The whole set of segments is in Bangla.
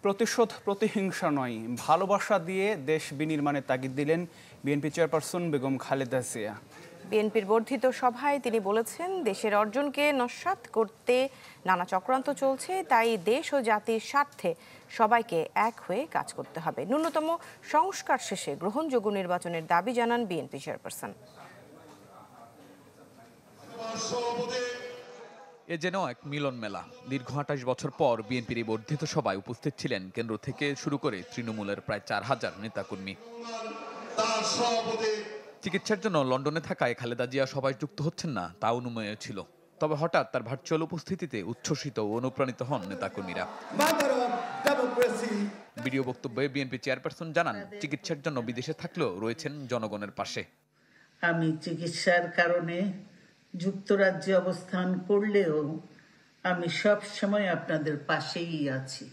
প্রতিশোধ প্রতিহিংসা নয়, ভালোবাসা দিয়ে দেশ বিনির্মাণের তাগিদ দিলেন বিএনপি চেয়ারপারসন বেগম খালেদা জিয়া। বিএনপির বর্ধিত সভায় তিনি বলেছেন, দেশের অর্জনকে নস্যাৎ করতে নানা চক্রান্ত চলছে, তাই দেশ ও জাতির স্বার্থে সবাইকে এক হয়ে কাজ করতে হবে। ন্যূনতম সংস্কার শেষে গ্রহণযোগ্য নির্বাচনের দাবি জানান বিএনপি চেয়ারপারসন। এ যেন এক মিলন মেলা। দীর্ঘ ২৮ বছর পর বিএনপির এই বর্ধিত সভায় উপস্থিত ছিলেন কেন্দ্র থেকে শুরু করে তৃণমূলের প্রায় ৪,০০০ নেতাকর্মী। চিকিৎসার জন্য লন্ডনে থাকায় খালেদা জিয়া সভায় যুক্ত হচ্ছেন না, তা অনুমেয় ছিল। তবে হঠাৎ তার ভার্চুয়াল উপস্থিতিতে উচ্ছ্বসিত ও অনুপ্রাণিত হন নেতাকর্মীরা। ভিডিও বক্তব্যে বিএনপি চেয়ারপারসন জানান, চিকিৎসার জন্য বিদেশে থাকলেও রয়েছেন জনগণের পাশে। আমি চিকিৎসার কারণে যুক্তরাজ্যে অবস্থান করলেও আমি সব সময় আপনাদের পাশেই আছি।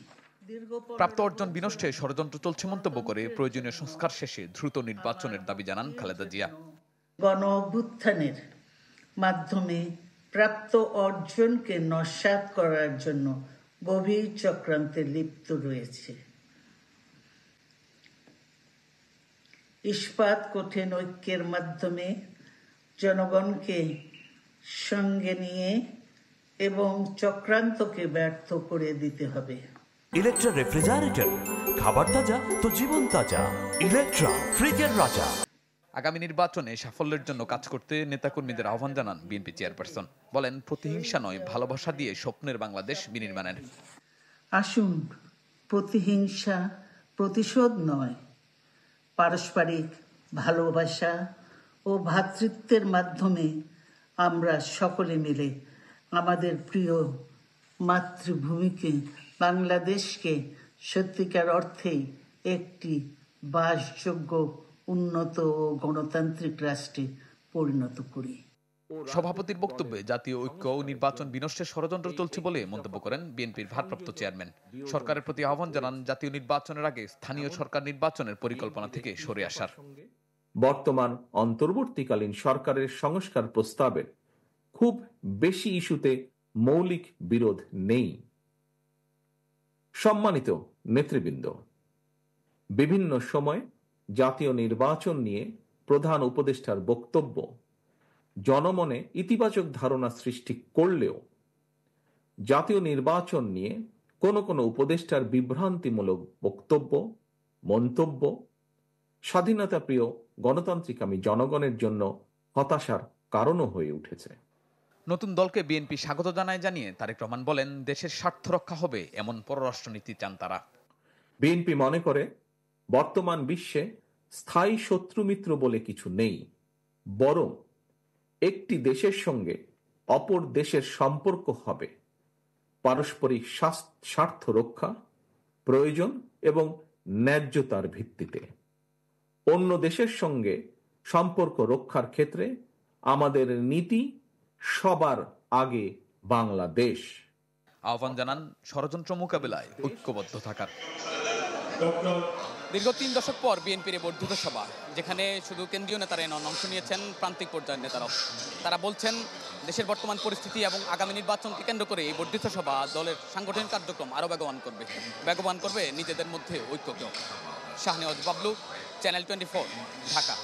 প্রাপ্ত অর্জন বিনষ্টে ষড়যন্ত্র চলছে মন্তব্য করে প্রয়োজনীয় সংস্কার শেষে দ্রুত নির্বাচনের দাবি জানান খালেদা জিয়া। গণ অভ্যুত্থানের মাধ্যমে প্রাপ্ত অর্জনকে নস্যাৎ করার জন্য গভীর চক্রান্তে লিপ্ত রয়েছে। ইস্পাত কঠিন ঐক্যের মাধ্যমে জনগণকে সঙ্গে নিয়ে এবং চক্রান্তকে ব্যর্থ করে দিতে হবে। ইলেকট্রা রেফ্রিজারেটর, খাবার তাজা তো জীবন তাজা। ইলেকট্রা, ফ্রিজের রাজা। আগামী নির্বাচনে সাফল্যের জন্য কাজ করতে নেতাকর্মীদের আহ্বান জানান বিএনপি চেয়ারপারসন। বলেন, প্রতিহিংসা নয়, ভালোবাসা দিয়ে স্বপ্নের বাংলাদেশ বিনির্মাণের। আসুন, প্রতিহিংসা প্রতিশোধ নয়, পারস্পরিক ভালোবাসা ও ভ্রাতৃত্বের মাধ্যমে আমরা সকলে মিলে আমাদের প্রিয় মাতৃভূমিকে, বাংলাদেশকে সত্যিকার অর্থেই একটি বাসযোগ্য, উন্নত ও গণতান্ত্রিক রাষ্ট্রে পরিণত করি। সভাপতির বক্তব্যে জাতীয় ঐক্য ও নির্বাচন বিনষ্টের ষড়যন্ত্র চলছে বলে মন্তব্য করেন বিএনপির ভারপ্রাপ্ত চেয়ারম্যান। সরকারের প্রতি আহ্বান জানান, জাতীয় নির্বাচনের আগে স্থানীয় সরকার নির্বাচনের পরিকল্পনা থেকে সরে আসার। বর্তমান অন্তর্বর্তীকালীন সরকারের সংস্কার প্রস্তাবের খুব বেশি ইস্যুতে মৌলিক বিরোধ নেই। সম্মানিত নেতৃবৃন্দ, বিভিন্ন সময় জাতীয় নির্বাচন নিয়ে প্রধান উপদেষ্টার বক্তব্য জনমনে ইতিবাচক ধারণা সৃষ্টি করলেও জাতীয় নির্বাচন নিয়ে কোনো উপদেষ্টার বিভ্রান্তিমূলক বক্তব্য, মন্তব্য স্বাধীনতাপ্রিয় গণতান্ত্রিকামী জনগণের জন্য হতাশার কারণও হয়ে উঠেছে। নতুন দলকে বিএনপি স্বাগত জানায় জানিয়ে তারেক রহমান বলেন, দেশের স্বার্থ রক্ষা হবে এমন পররাষ্ট্রনীতি চান তারা। বিএনপি মনে করে বর্তমান বিশ্বে স্থায়ী শত্রু মিত্র বলে কিছু নেই, বরং একটি দেশের সঙ্গে অপর দেশের সম্পর্ক হবে পারস্পরিক স্বার্থ রক্ষা, প্রয়োজন এবং ন্যায্যতার ভিত্তিতে। অন্য দেশের সঙ্গে সম্পর্ক রক্ষার ক্ষেত্রে আমাদের নীতি সবার আগে বাংলাদেশ। আহ্বান জানান ষড়যন্ত্র মোকাবেলায় ঐক্যবদ্ধ থাকার। দীর্ঘ ৩ দশক পর বিএনপির বর্ধিত সভা, যেখানে শুধু কেন্দ্রীয় নেতারাই নন, অংশ নিয়েছেন প্রান্তিক পর্যায়ের নেতারাও। তারা বলছেন, দেশের বর্তমান পরিস্থিতি এবং আগামী নির্বাচনকে কেন্দ্র করে এই বর্ধিত সভা দলের সাংগঠনিক কার্যক্রম আরও বেগবান করবে নিজেদের মধ্যে ঐক্যকেও। শাহনেওয়াজ বাবলু, চ্যানেল 24, ঢাকা।